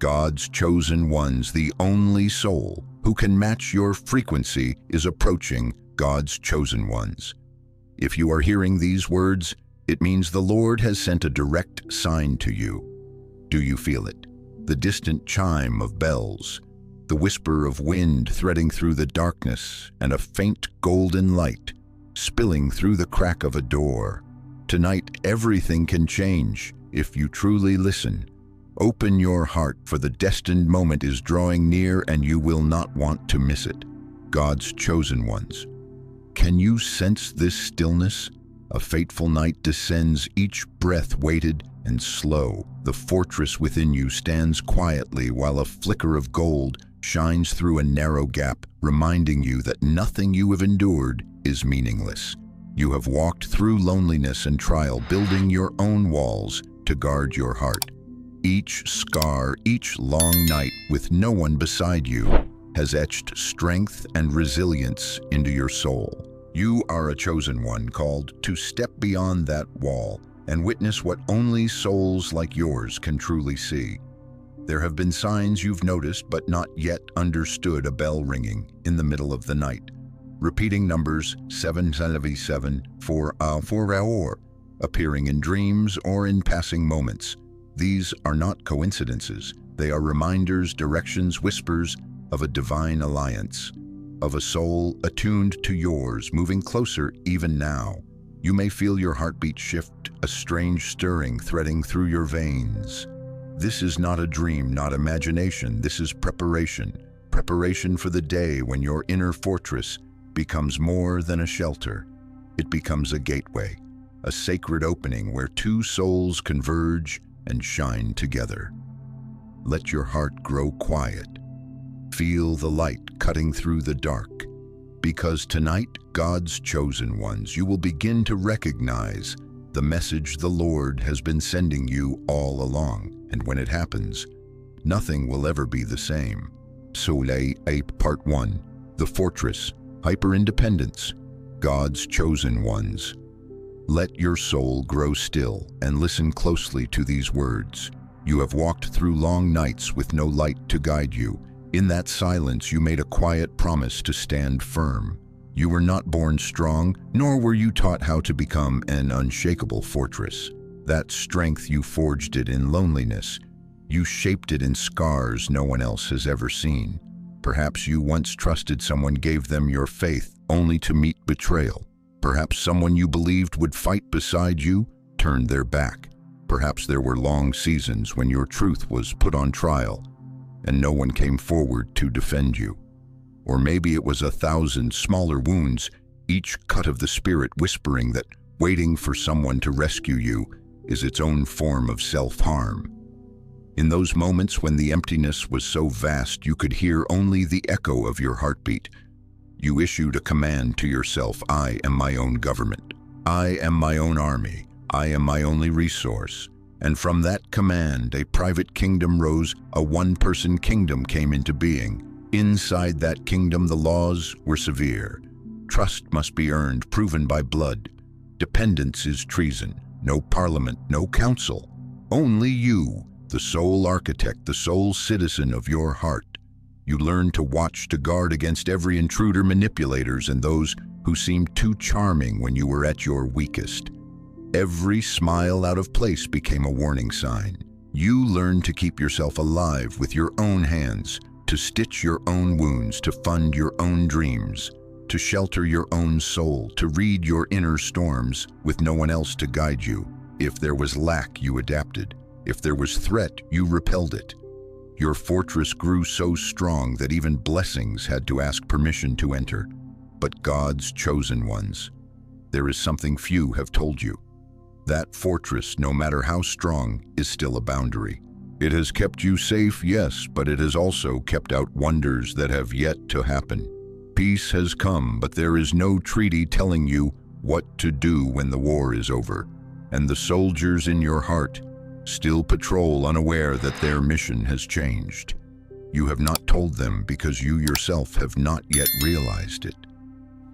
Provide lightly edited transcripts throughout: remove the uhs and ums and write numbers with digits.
God's chosen ones, the only soul who can match your frequency, is approaching God's chosen ones. If you are hearing these words, it means the Lord has sent a direct sign to you. Do you feel it? The distant chime of bells, the whisper of wind threading through the darkness, and a faint golden light spilling through the crack of a door. Tonight, everything can change if you truly listen. Open your heart, for the destined moment is drawing near and you will not want to miss it. God's chosen ones. Can you sense this stillness? A fateful night descends, each breath weighted and slow. The fortress within you stands quietly while a flicker of gold shines through a narrow gap, reminding you that nothing you have endured is meaningless. You have walked through loneliness and trial, building your own walls to guard your heart. Each scar, each long night with no one beside you, has etched strength and resilience into your soul. You are a chosen one, called to step beyond that wall and witness what only souls like yours can truly see. There have been signs you've noticed but not yet understood: a bell ringing in the middle of the night, repeating numbers 777 4 hour, appearing in dreams or in passing moments. These are not coincidences. They are reminders, directions, whispers of a divine alliance, of a soul attuned to yours, moving closer even now. You may feel your heartbeat shift, a strange stirring threading through your veins. This is not a dream, not imagination. This is preparation. Preparation for the day when your inner fortress becomes more than a shelter. It becomes a gateway, a sacred opening where two souls converge and shine together. Let your heart grow quiet. Feel the light cutting through the dark. Because tonight, God's chosen ones, you will begin to recognize the message the Lord has been sending you all along. And when it happens, nothing will ever be the same. Soulmate Part 1. The Fortress, Hyperindependence, God's chosen ones. Let your soul grow still and listen closely to these words. You have walked through long nights with no light to guide you. In that silence, you made a quiet promise to stand firm. You were not born strong, nor were you taught how to become an unshakable fortress. That strength, you forged it in loneliness. You shaped it in scars no one else has ever seen. Perhaps you once trusted someone, gave them your faith, only to meet betrayal. Perhaps someone you believed would fight beside you turned their back. Perhaps there were long seasons when your truth was put on trial and no one came forward to defend you. Or maybe it was 1,000 smaller wounds, each cut of the spirit whispering that waiting for someone to rescue you is its own form of self-harm. In those moments when the emptiness was so vast you could hear only the echo of your heartbeat, you issued a command to yourself: I am my own government. I am my own army. I am my only resource. And from that command, a private kingdom rose, a one-person kingdom came into being. Inside that kingdom, the laws were severe. Trust must be earned, proven by blood. Dependence is treason. No parliament, no council. Only you, the sole architect, the sole citizen of your heart. You learn to watch, to guard against every intruder, manipulators, and those who seemed too charming when you were at your weakest. Every smile out of place became a warning sign. You learned to keep yourself alive with your own hands, to stitch your own wounds, to fund your own dreams, to shelter your own soul, to read your inner storms with no one else to guide you. If there was lack, you adapted. If there was threat, you repelled it. Your fortress grew so strong that even blessings had to ask permission to enter. But God's chosen ones, there is something few have told you. That fortress, no matter how strong, is still a boundary. It has kept you safe, yes, but it has also kept out wonders that have yet to happen. Peace has come, but there is no treaty telling you what to do when the war is over. And the soldiers in your heart still patrol, unaware that their mission has changed. You have not told them because you yourself have not yet realized it.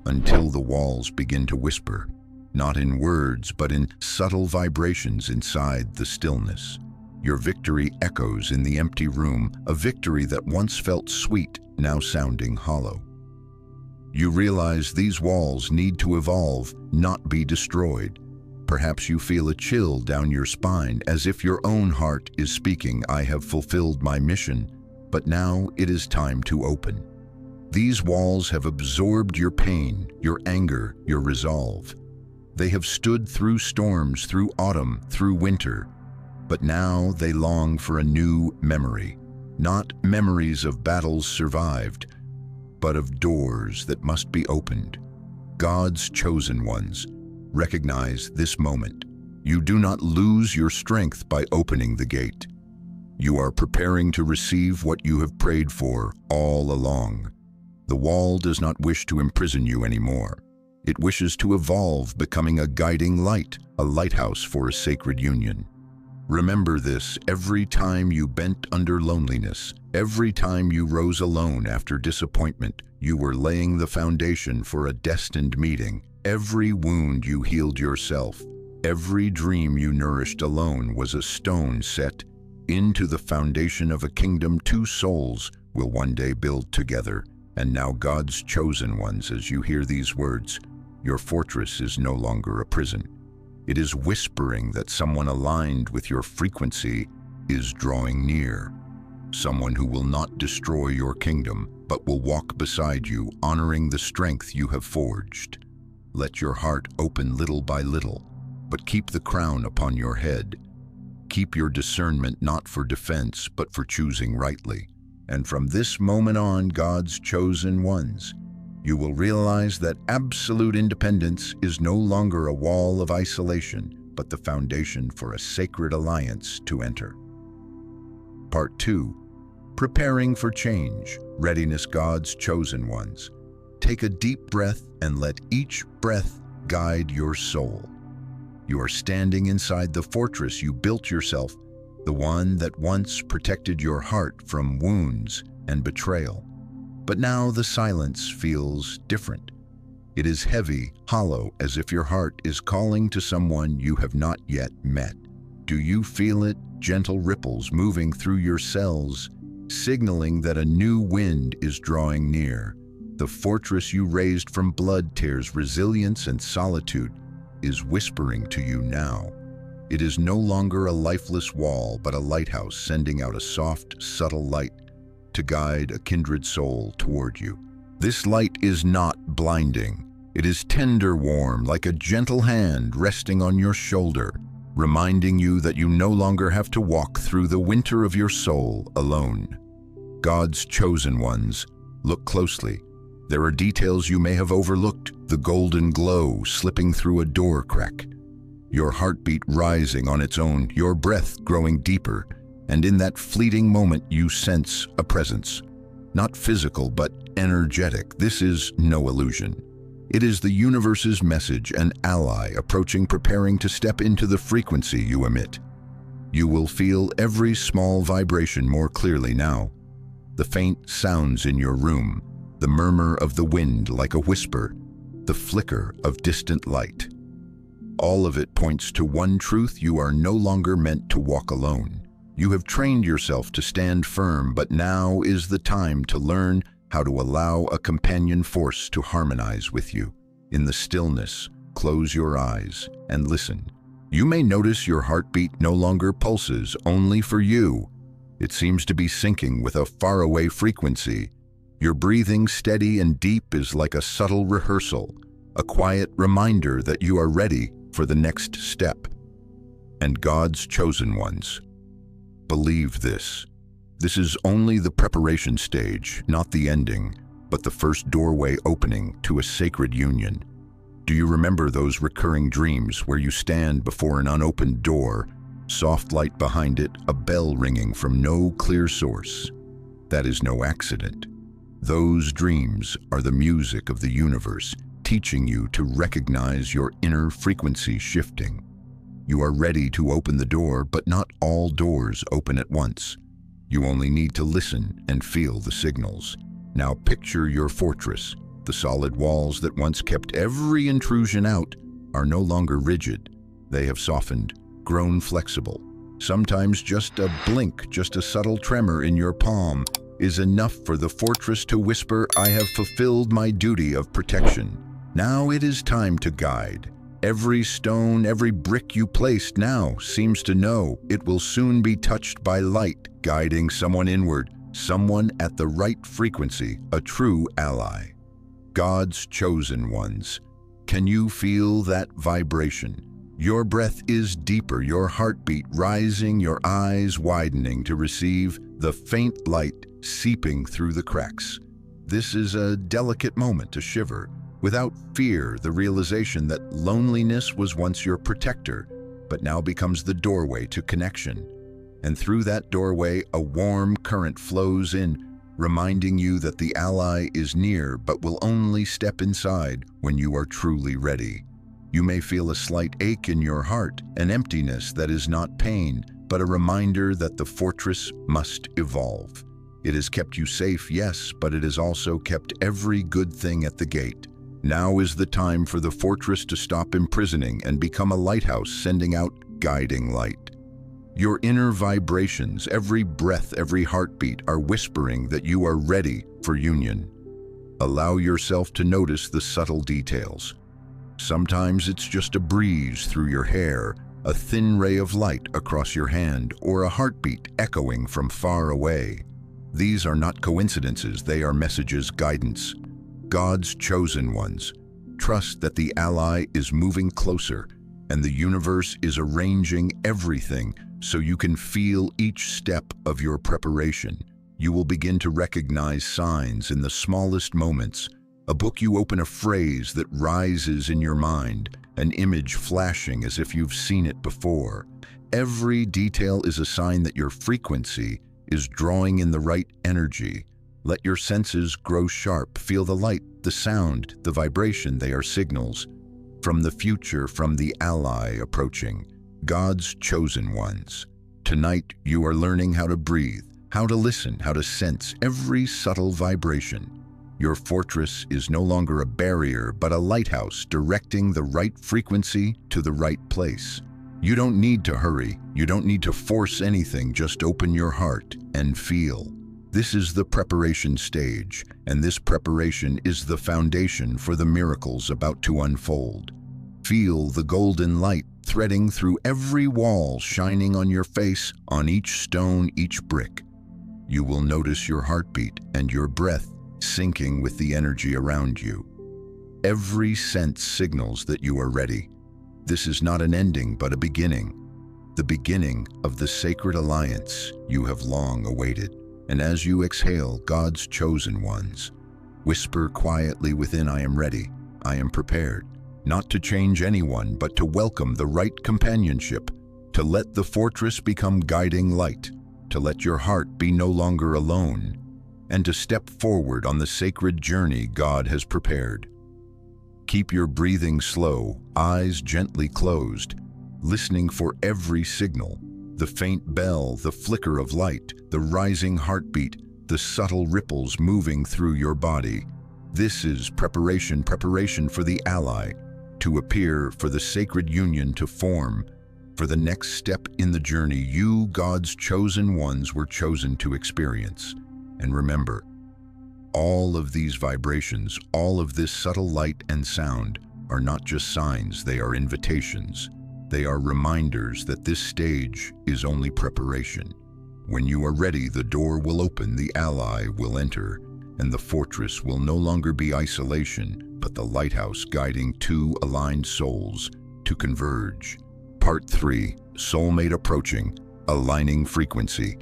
Until the walls begin to whisper, not in words, but in subtle vibrations inside the stillness. Your victory echoes in the empty room, a victory that once felt sweet, now sounding hollow. You realize these walls need to evolve, not be destroyed. Perhaps you feel a chill down your spine, as if your own heart is speaking, "I have fulfilled my mission, but now it is time to open." These walls have absorbed your pain, your anger, your resolve. They have stood through storms, through autumn, through winter, but now they long for a new memory. Not memories of battles survived, but of doors that must be opened. God's chosen ones, recognize this moment. You do not lose your strength by opening the gate. You are preparing to receive what you have prayed for all along. The wall does not wish to imprison you anymore. It wishes to evolve, becoming a guiding light, a lighthouse for a sacred union. Remember this every time you bent under loneliness, every time you rose alone after disappointment, you were laying the foundation for a destined meeting. Every wound you healed yourself, every dream you nourished alone was a stone set into the foundation of a kingdom two souls will one day build together. And now God's chosen ones, as you hear these words, your fortress is no longer a prison. It is whispering that someone aligned with your frequency is drawing near. Someone who will not destroy your kingdom, but will walk beside you, honoring the strength you have forged. Let your heart open little by little, but keep the crown upon your head. Keep your discernment not for defense, but for choosing rightly. And from this moment on, God's chosen ones, you will realize that absolute independence is no longer a wall of isolation, but the foundation for a sacred alliance to enter. Part 2. Preparing for change. Readiness, God's chosen ones. Take a deep breath and let each breath guide your soul. You are standing inside the fortress you built yourself, the one that once protected your heart from wounds and betrayal. But now the silence feels different. It is heavy, hollow, as if your heart is calling to someone you have not yet met. Do you feel it? Gentle ripples moving through your cells, signaling that a new wind is drawing near. The fortress you raised from blood tears, resilience, and solitude is whispering to you now. It is no longer a lifeless wall, but a lighthouse sending out a soft, subtle light to guide a kindred soul toward you. This light is not blinding. It is tender, warm, like a gentle hand resting on your shoulder, reminding you that you no longer have to walk through the winter of your soul alone. God's chosen ones, look closely. There are details you may have overlooked, the golden glow slipping through a door crack, your heartbeat rising on its own, your breath growing deeper, and in that fleeting moment you sense a presence. Not physical, but energetic. This is no illusion. It is the universe's message, an ally approaching, preparing to step into the frequency you emit. You will feel every small vibration more clearly now. The faint sounds in your room, the murmur of the wind like a whisper, the flicker of distant light. All of it points to one truth: you are no longer meant to walk alone. You have trained yourself to stand firm, but now is the time to learn how to allow a companion force to harmonize with you. In the stillness, close your eyes and listen. You may notice your heartbeat no longer pulses only for you. It seems to be syncing with a faraway frequency. Your breathing, steady and deep, is like a subtle rehearsal, a quiet reminder that you are ready for the next step. And God's chosen ones, believe this. This is only the preparation stage, not the ending, but the first doorway opening to a sacred union. Do you remember those recurring dreams where you stand before an unopened door, soft light behind it, a bell ringing from no clear source? That is no accident. Those dreams are the music of the universe, teaching you to recognize your inner frequency shifting. You are ready to open the door, but not all doors open at once. You only need to listen and feel the signals. Now picture your fortress. The solid walls that once kept every intrusion out are no longer rigid. They have softened, grown flexible. Sometimes just a blink, just a subtle tremor in your palm is enough for the fortress to whisper, "I have fulfilled my duty of protection. Now it is time to guide." Every stone, every brick you placed now seems to know it will soon be touched by light, guiding someone inward, someone at the right frequency, a true ally. God's chosen ones. Can you feel that vibration? Your breath is deeper, your heartbeat rising, your eyes widening to receive the faint light seeping through the cracks. This is a delicate moment to shiver. Without fear, the realization that loneliness was once your protector, but now becomes the doorway to connection. And through that doorway, a warm current flows in, reminding you that the ally is near but will only step inside when you are truly ready. You may feel a slight ache in your heart, an emptiness that is not pain, but a reminder that the fortress must evolve. It has kept you safe, yes, but it has also kept every good thing at the gate. Now is the time for the fortress to stop imprisoning and become a lighthouse sending out guiding light. Your inner vibrations, every breath, every heartbeat are whispering that you are ready for union. Allow yourself to notice the subtle details. Sometimes it's just a breeze through your hair, a thin ray of light across your hand, or a heartbeat echoing from far away. These are not coincidences, they are messages, guidance. God's chosen ones. Trust that the ally is moving closer and the universe is arranging everything so you can feel each step of your preparation. You will begin to recognize signs in the smallest moments. A book you open, a phrase that rises in your mind, an image flashing as if you've seen it before. Every detail is a sign that your frequency is drawing in the right energy. Let your senses grow sharp. Feel the light, the sound, the vibration. They are signals from the future, from the ally approaching. God's chosen ones. Tonight, you are learning how to breathe, how to listen, how to sense every subtle vibration. Your fortress is no longer a barrier, but a lighthouse directing the right frequency to the right place. You don't need to hurry. You don't need to force anything. Just open your heart and feel. This is the preparation stage, and this preparation is the foundation for the miracles about to unfold. Feel the golden light threading through every wall, shining on your face, on each stone, each brick. You will notice your heartbeat and your breath syncing with the energy around you. Every sense signals that you are ready. This is not an ending, but a beginning. The beginning of the sacred alliance you have long awaited. And as you exhale, God's chosen ones, whisper quietly within, "I am ready, I am prepared." Not to change anyone, but to welcome the right companionship, to let the fortress become guiding light, to let your heart be no longer alone, and to step forward on the sacred journey God has prepared. Keep your breathing slow, eyes gently closed, listening for every signal. The faint bell, the flicker of light, the rising heartbeat, the subtle ripples moving through your body. This is preparation for the ally to appear, for the sacred union to form, for the next step in the journey you, God's chosen ones, were chosen to experience. And remember, all of these vibrations, all of this subtle light and sound are not just signs, they are invitations. They are reminders that this stage is only preparation. When you are ready, the door will open, the ally will enter, and the fortress will no longer be isolation, but the lighthouse guiding two aligned souls to converge. Part 3, Soulmate approaching, aligning frequency.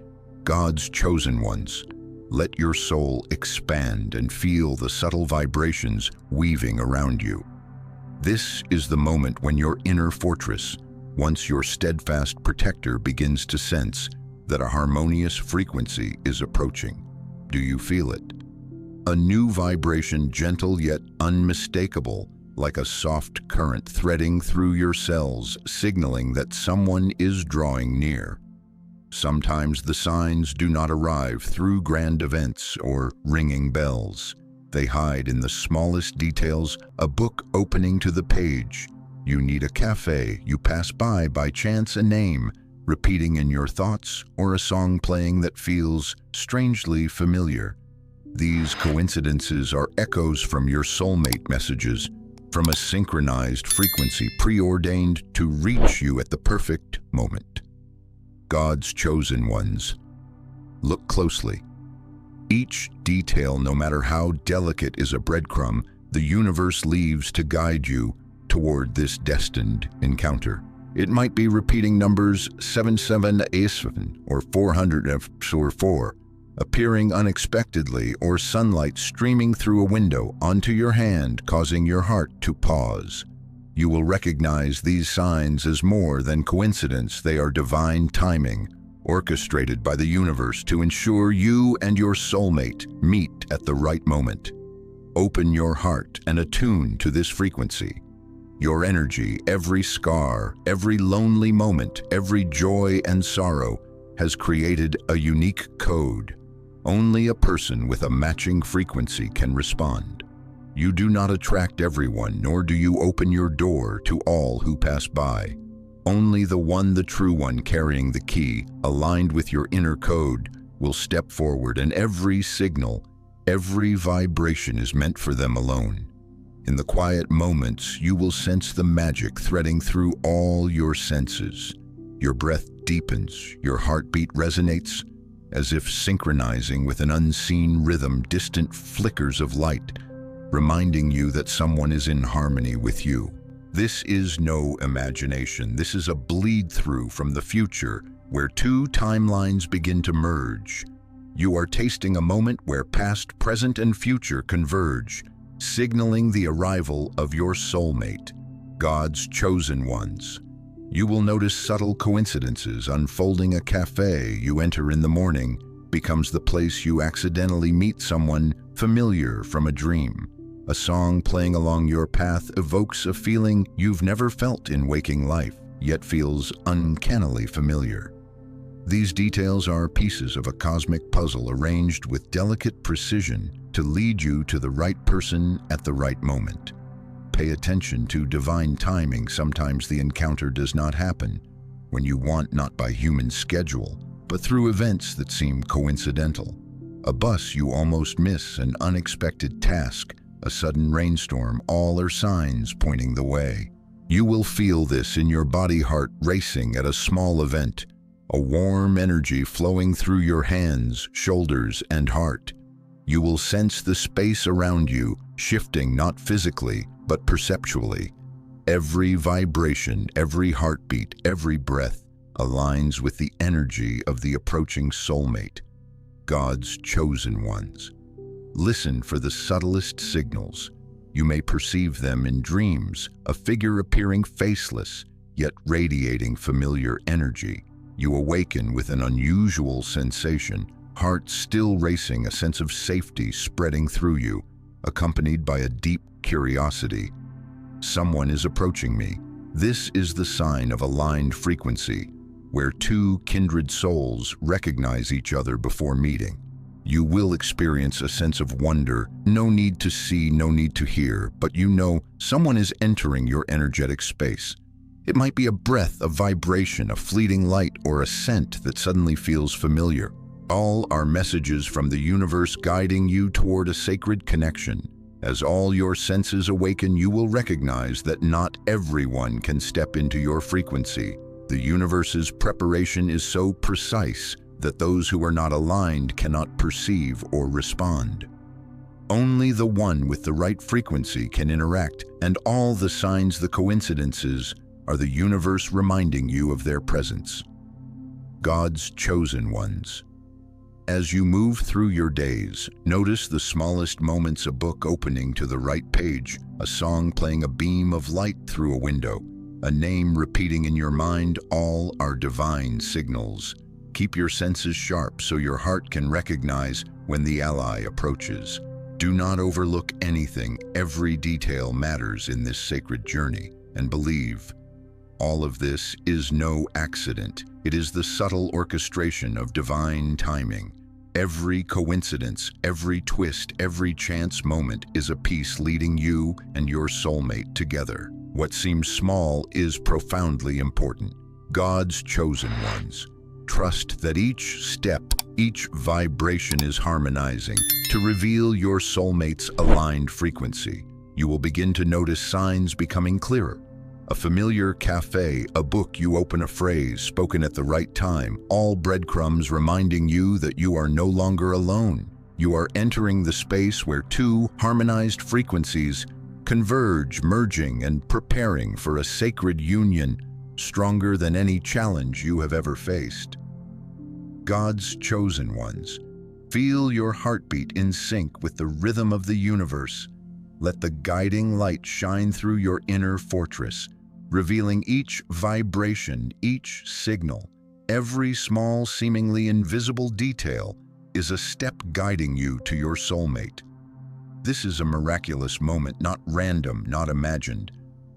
God's chosen ones. Let your soul expand and feel the subtle vibrations weaving around you. This is the moment when your inner fortress, once your steadfast protector, begins to sense that a harmonious frequency is approaching. Do you feel it? A new vibration, gentle yet unmistakable, like a soft current threading through your cells, signaling that someone is drawing near. Sometimes the signs do not arrive through grand events or ringing bells. They hide in the smallest details, a book opening to the page. You need a cafe, you pass by chance, a name, repeating in your thoughts, or a song playing that feels strangely familiar. These coincidences are echoes from your soulmate messages, from a synchronized frequency preordained to reach you at the perfect moment. God's chosen ones. Look closely. Each detail, no matter how delicate, is a breadcrumb the universe leaves to guide you toward this destined encounter. It might be repeating numbers 7787 or 404, appearing unexpectedly, or sunlight streaming through a window onto your hand, causing your heart to pause. You will recognize these signs as more than coincidence. They are divine timing, orchestrated by the universe to ensure you and your soulmate meet at the right moment. Open your heart and attune to this frequency. Your energy, every scar, every lonely moment, every joy and sorrow, has created a unique code. Only a person with a matching frequency can respond. You do not attract everyone, nor do you open your door to all who pass by. Only the one, the true one, carrying the key, aligned with your inner code, will step forward, and every signal, every vibration is meant for them alone. In the quiet moments, you will sense the magic threading through all your senses. Your breath deepens, your heartbeat resonates, as if synchronizing with an unseen rhythm, distant flickers of light, reminding you that someone is in harmony with you. This is no imagination. This is a bleed-through from the future, where two timelines begin to merge. You are tasting a moment where past, present, and future converge, signaling the arrival of your soulmate, God's chosen ones. You will notice subtle coincidences unfolding. A cafe you enter in the morning becomes the place you accidentally meet someone familiar from a dream. A song playing along your path evokes a feeling you've never felt in waking life, yet feels uncannily familiar. These details are pieces of a cosmic puzzle arranged with delicate precision to lead you to the right person at the right moment. Pay attention to divine timing. Sometimes the encounter does not happen when you want, not by human schedule, but through events that seem coincidental. A bus you almost miss, an unexpected task, a sudden rainstorm, all are signs pointing the way. You will feel this in your body, heart racing at a small event, a warm energy flowing through your hands, shoulders, and heart. You will sense the space around you shifting, not physically, but perceptually. Every vibration, every heartbeat, every breath aligns with the energy of the approaching soulmate, God's chosen ones. Listen for the subtlest signals. You may perceive them in dreams, a figure appearing faceless, yet radiating familiar energy. You awaken with an unusual sensation, heart still racing, a sense of safety spreading through you, accompanied by a deep curiosity. Someone is approaching me. This is the sign of aligned frequency, where two kindred souls recognize each other before meeting. You will experience a sense of wonder. No need to see, no need to hear, but you know someone is entering your energetic space. It might be a breath, a vibration, a fleeting light, or a scent that suddenly feels familiar. All are messages from the universe guiding you toward a sacred connection. As all your senses awaken, you will recognize that not everyone can step into your frequency. The universe's preparation is so precise that those who are not aligned cannot perceive or respond. Only the one with the right frequency can interact, and all the signs, the coincidences, are the universe reminding you of their presence. God's chosen ones. As you move through your days, notice the smallest moments: a book opening to the right page, a song playing a beam of light through a window, a name repeating in your mind. All are divine signals. Keep your senses sharp so your heart can recognize when the ally approaches. Do not overlook anything. Every detail matters in this sacred journey. And believe, all of this is no accident. It is the subtle orchestration of divine timing. Every coincidence, every twist, every chance moment is a piece leading you and your soulmate together. What seems small is profoundly important. God's chosen ones. Trust that each step, each vibration is harmonizing to reveal your soulmate's aligned frequency. You will begin to notice signs becoming clearer. A familiar cafe, a book you open, a phrase spoken at the right time, all breadcrumbs reminding you that you are no longer alone. You are entering the space where two harmonized frequencies converge, merging and preparing for a sacred union stronger than any challenge you have ever faced. God's chosen ones. Feel your heartbeat in sync with the rhythm of the universe. Let the guiding light shine through your inner fortress, revealing each vibration, each signal. Every small, seemingly invisible detail is a step guiding you to your soulmate. This is a miraculous moment, not random, not imagined,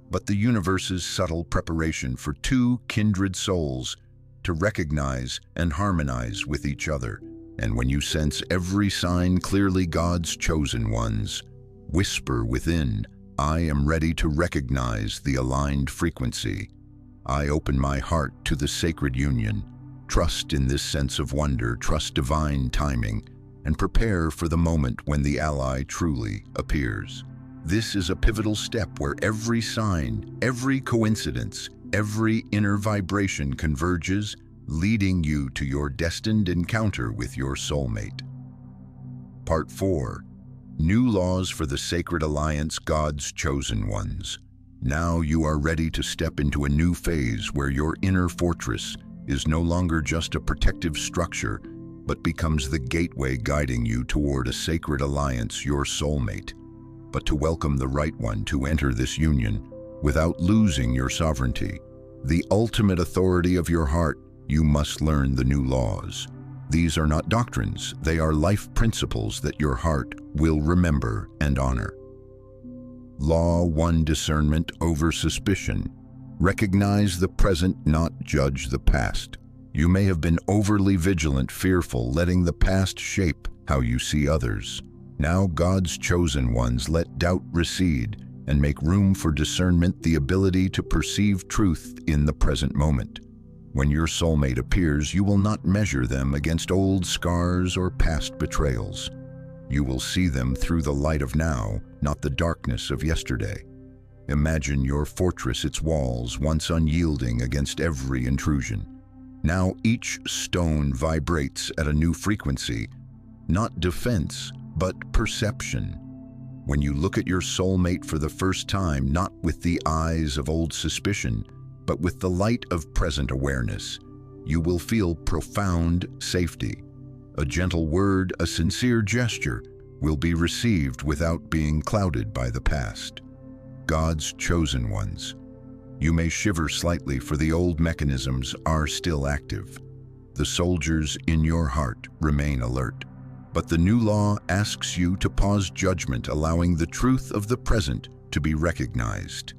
but the universe's subtle preparation for two kindred souls to recognize and harmonize with each other. And when you sense every sign clearly, God's chosen ones, whisper within, I am ready to recognize the aligned frequency. I open my heart to the sacred union. Trust in this sense of wonder, trust divine timing, and prepare for the moment when the ally truly appears. This is a pivotal step where every sign, every coincidence, every inner vibration converges, leading you to your destined encounter with your soulmate. Part 4. New laws for the sacred alliance, God's chosen ones. Now you are ready to step into a new phase where your inner fortress is no longer just a protective structure, but becomes the gateway guiding you toward a sacred alliance, your soulmate. But to welcome the right one to enter this union without losing your sovereignty, the ultimate authority of your heart, you must learn the new laws. These are not doctrines, they are life principles that your heart will remember and honor. Law 1: Discernment over suspicion. Recognize the present, not judge the past. You may have been overly vigilant, fearful, letting the past shape how you see others. Now God's chosen ones, let doubt recede and make room for discernment, the ability to perceive truth in the present moment. When your soulmate appears, you will not measure them against old scars or past betrayals. You will see them through the light of now, not the darkness of yesterday. Imagine your fortress, its walls, once unyielding against every intrusion. Now each stone vibrates at a new frequency, not defense, but perception. When you look at your soulmate for the first time, not with the eyes of old suspicion, but with the light of present awareness, you will feel profound safety. A gentle word, a sincere gesture will be received without being clouded by the past. God's chosen ones. You may shiver slightly, for the old mechanisms are still active. The soldiers in your heart remain alert. But the new law asks you to pause judgment, allowing the truth of the present to be recognized.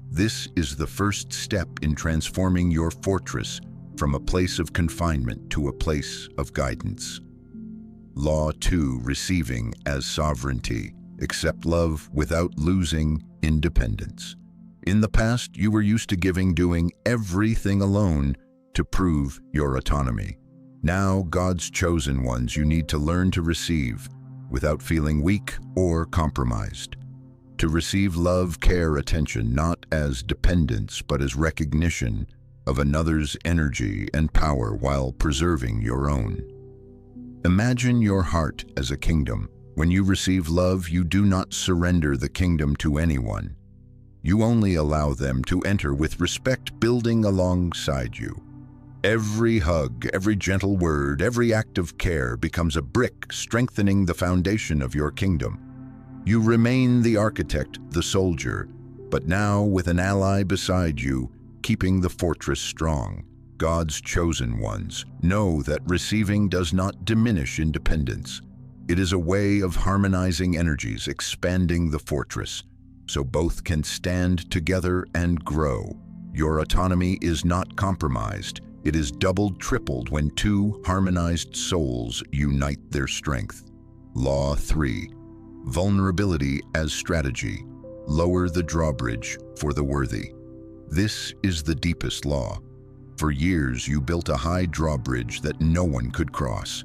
This is the first step in transforming your fortress from a place of confinement to a place of guidance. Law 2: Receiving as sovereignty. Accept love without losing independence. In the past, you were used to giving, doing everything alone to prove your autonomy. Now, God's chosen ones, you need to learn to receive without feeling weak or compromised. To receive love, care, attention, not as dependence, but as recognition of another's energy and power while preserving your own. Imagine your heart as a kingdom. When you receive love, you do not surrender the kingdom to anyone. You only allow them to enter with respect, building alongside you. Every hug, every gentle word, every act of care becomes a brick strengthening the foundation of your kingdom. You remain the architect, the soldier, but now with an ally beside you, keeping the fortress strong. God's chosen ones, know that receiving does not diminish independence. It is a way of harmonizing energies, expanding the fortress, so both can stand together and grow. Your autonomy is not compromised. It is doubled, tripled when two harmonized souls unite their strength. Law 3: Vulnerability as strategy. Lower the drawbridge for the worthy. This is the deepest law. For years, you built a high drawbridge that no one could cross.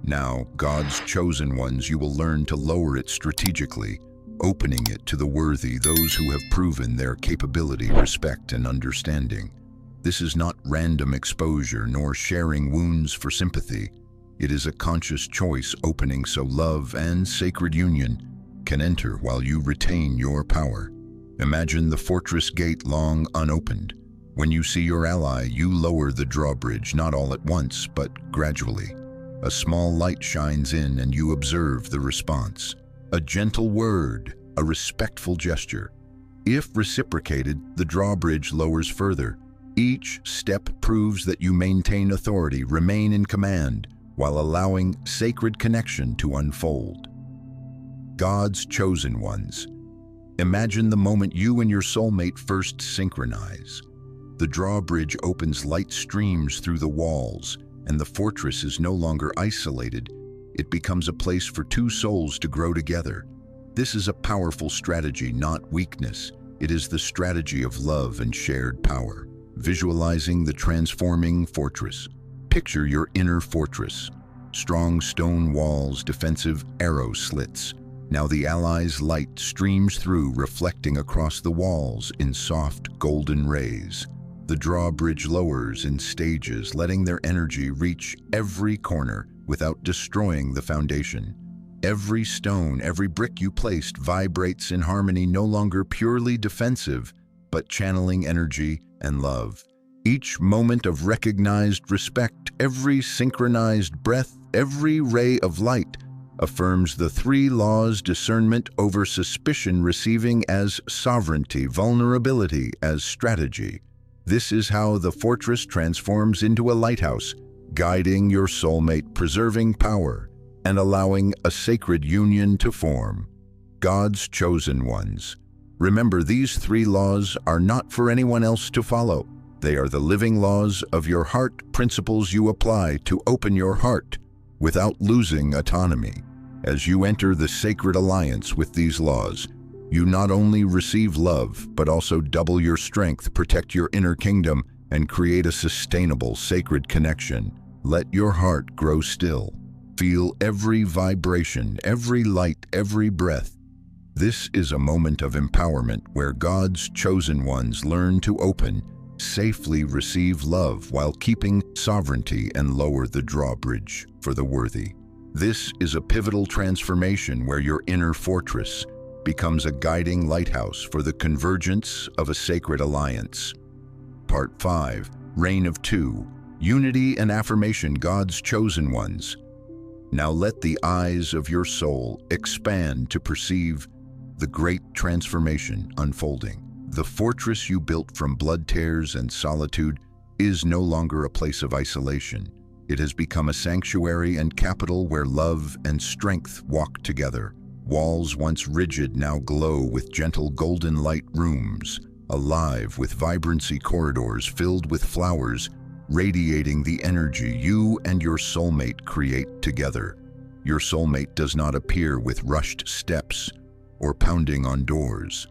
Now, God's chosen ones, you will learn to lower it strategically, opening it to the worthy, those who have proven their capability, respect, and understanding. This is not random exposure nor sharing wounds for sympathy. It is a conscious choice opening so love and sacred union can enter while you retain your power. Imagine the fortress gate long unopened. When you see your ally, you lower the drawbridge, not all at once, but gradually. A small light shines in and you observe the response. A gentle word, a respectful gesture. If reciprocated, the drawbridge lowers further. Each step proves that you maintain authority, remain in command, while allowing sacred connection to unfold. God's chosen ones. Imagine the moment you and your soulmate first synchronize. The drawbridge opens, light streams through the walls, and the fortress is no longer isolated. It becomes a place for two souls to grow together. This is a powerful strategy, not weakness. It is the strategy of love and shared power. Visualizing the transforming fortress. Picture your inner fortress. Strong stone walls, defensive arrow slits. Now the allies' light streams through, reflecting across the walls in soft golden rays. The drawbridge lowers in stages, letting their energy reach every corner without destroying the foundation. Every stone, every brick you placed vibrates in harmony, no longer purely defensive, but channeling energy and love. Each moment of recognized respect, every synchronized breath, every ray of light affirms the three laws: discernment over suspicion, receiving as sovereignty, vulnerability as strategy. This is how the fortress transforms into a lighthouse, guiding your soulmate, preserving power, and allowing a sacred union to form. God's chosen ones. Remember, these three laws are not for anyone else to follow. They are the living laws of your heart, principles you apply to open your heart without losing autonomy. As you enter the sacred alliance with these laws, you not only receive love, but also double your strength, protect your inner kingdom, and create a sustainable, sacred connection. Let your heart grow still. Feel every vibration, every light, every breath. This is a moment of empowerment where God's chosen ones learn to open, safely receive love while keeping sovereignty, and lower the drawbridge for the worthy. This is a pivotal transformation where your inner fortress becomes a guiding lighthouse for the convergence of a sacred alliance. Part 5. Reign of Two. Unity and Affirmation, God's chosen ones. Now let the eyes of your soul expand to perceive the great transformation unfolding. The fortress you built from blood tears and solitude is no longer a place of isolation. It has become a sanctuary and capital where love and strength walk together. Walls once rigid now glow with gentle golden light, rooms alive with vibrancy, corridors filled with flowers, radiating the energy you and your soulmate create together. Your soulmate does not appear with rushed steps or pounding on doors.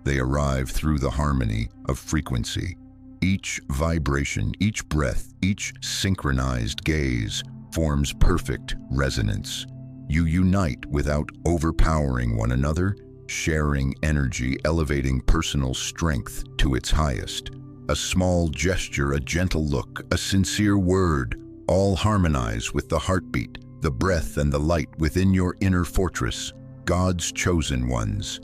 They arrive through the harmony of frequency. Each vibration, each breath, each synchronized gaze forms perfect resonance. You unite without overpowering one another, sharing energy, elevating personal strength to its highest. A small gesture, a gentle look, a sincere word, all harmonize with the heartbeat, the breath, and the light within your inner fortress, God's chosen ones.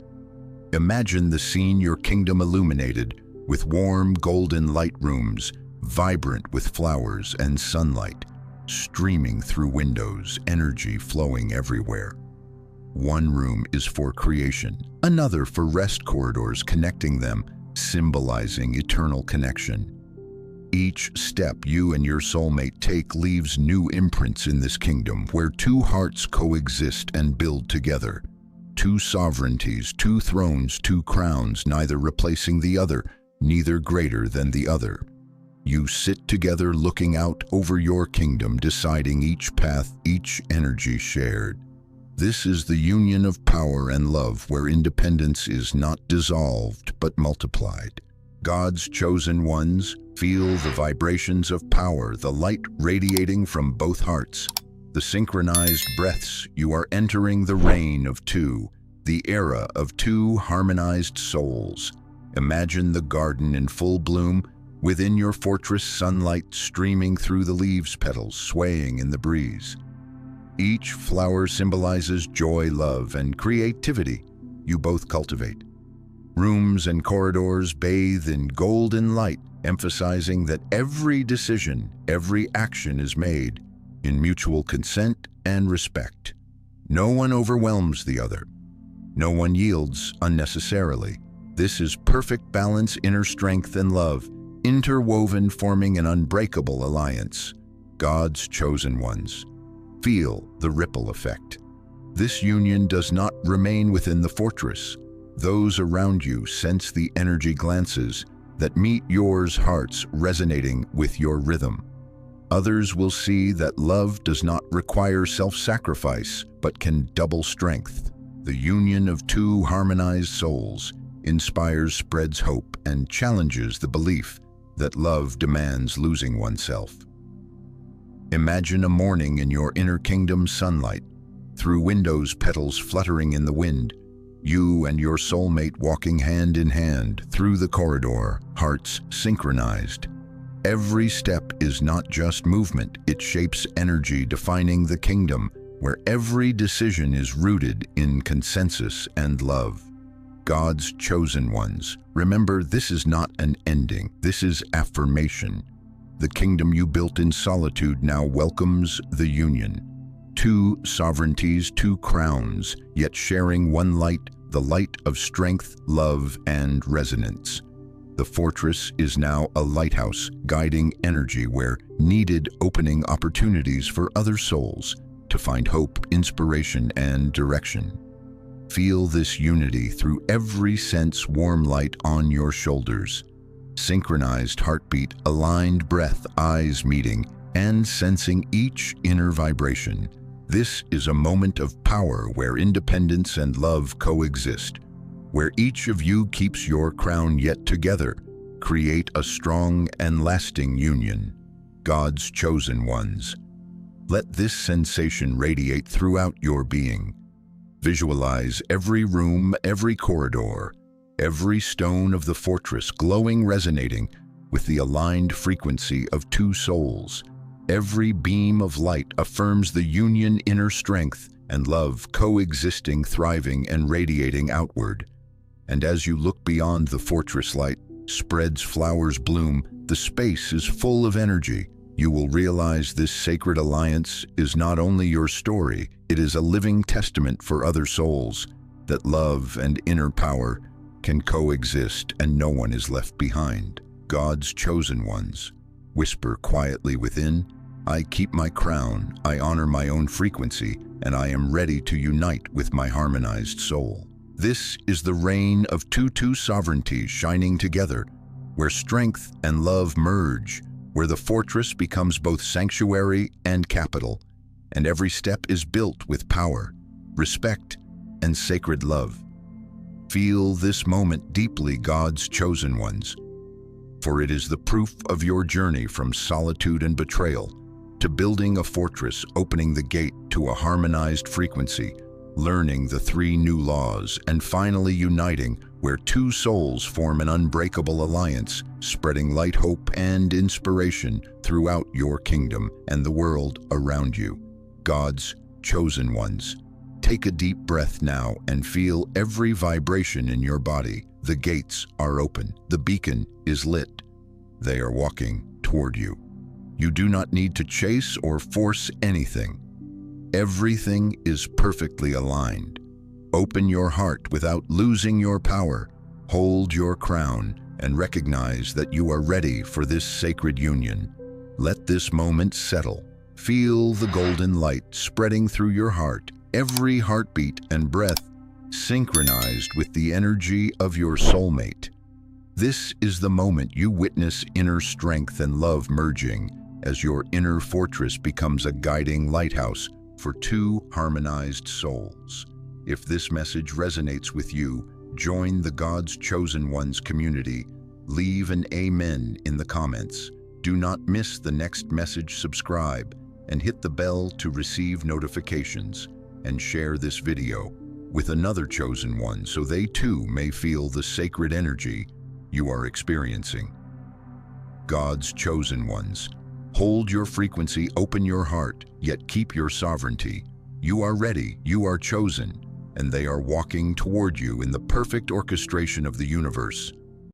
Imagine the scene: your kingdom illuminated with warm golden light, rooms vibrant with flowers and sunlight streaming through windows, energy flowing everywhere. One room is for creation, another for rest, corridors connecting them, symbolizing eternal connection. Each step you and your soulmate take leaves new imprints in this kingdom where two hearts coexist and build together. Two sovereignties, two thrones, two crowns, neither replacing the other, neither greater than the other. You sit together looking out over your kingdom, deciding each path, each energy shared. This is the union of power and love where independence is not dissolved but multiplied. God's chosen ones, feel the vibrations of power, the light radiating from both hearts. The synchronized breaths, you are entering the reign of two, the era of two harmonized souls. Imagine the garden in full bloom, within your fortress sunlight streaming through the leaves petals swaying in the breeze. Each flower symbolizes joy, love, and creativity you both cultivate. Rooms and corridors bathe in golden light, emphasizing that every decision, every action is made in mutual consent and respect. No one overwhelms the other. No one yields unnecessarily. This is perfect balance, inner strength, and love, interwoven, forming an unbreakable alliance. God's chosen ones. Feel the ripple effect. This union does not remain within the fortress. Those around you sense the energy glances that meet yours, hearts resonating with your rhythm. Others will see that love does not require self-sacrifice, but can double strength. The union of two harmonized souls inspires, spreads hope, and challenges the belief that love demands losing oneself. Imagine a morning in your inner kingdom, sunlight. Through windows, petals fluttering in the wind. You and your soulmate walking hand in hand through the corridor, hearts synchronized. Every step is not just movement, it shapes energy, defining the kingdom where every decision is rooted in consensus and love. God's chosen ones. Remember, this is not an ending, this is affirmation. The kingdom you built in solitude now welcomes the union. Two sovereignties, two crowns, yet sharing one light, the light of strength, love, and resonance. The fortress is now a lighthouse, guiding energy where needed, opening opportunities for other souls to find hope, inspiration, and direction. Feel this unity through every sense, warm light on your shoulders. Synchronized heartbeat, aligned breath, eyes meeting, and sensing each inner vibration. This is a moment of power where independence and love coexist, where each of you keeps your crown yet together. Create a strong and lasting union. God's chosen ones. Let this sensation radiate throughout your being. Visualize every room, every corridor, every stone of the fortress glowing, resonating with the aligned frequency of two souls. Every beam of light affirms the union, inner strength, and love coexisting, thriving, and radiating outward. And as you look beyond, the fortress light spreads, flowers bloom, the space is full of energy. You will realize this sacred alliance is not only your story, it is a living testament for other souls, that love and inner power can coexist and no one is left behind. God's chosen ones. Whisper quietly within, I keep my crown, I honor my own frequency, and I am ready to unite with my harmonized soul. This is the reign of two sovereignties shining together, where strength and love merge, where the fortress becomes both sanctuary and capital, and every step is built with power, respect, and sacred love. Feel this moment deeply, God's chosen ones, for it is the proof of your journey from solitude and betrayal to building a fortress, opening the gate to a harmonized frequency, learning the three new laws, and finally uniting where two souls form an unbreakable alliance, spreading light, hope, and inspiration throughout your kingdom and the world around you. God's chosen ones. Take a deep breath now and feel every vibration in your body. The gates are open. The beacon is lit. They are walking toward you. You do not need to chase or force anything. Everything is perfectly aligned. Open your heart without losing your power. Hold your crown and recognize that you are ready for this sacred union. Let this moment settle. Feel the golden light spreading through your heart, every heartbeat and breath synchronized with the energy of your soulmate. This is the moment you witness inner strength and love merging as your inner fortress becomes a guiding lighthouse for two harmonized souls. If this message resonates with you, join the God's Chosen Ones community. Leave an amen in the comments. Do not miss the next message. Subscribe and hit the bell to receive notifications, and share this video with another chosen one so they too may feel the sacred energy you are experiencing. God's chosen ones, hold your frequency, open your heart, yet keep your sovereignty. You are ready, you are chosen, and they are walking toward you in the perfect orchestration of the universe.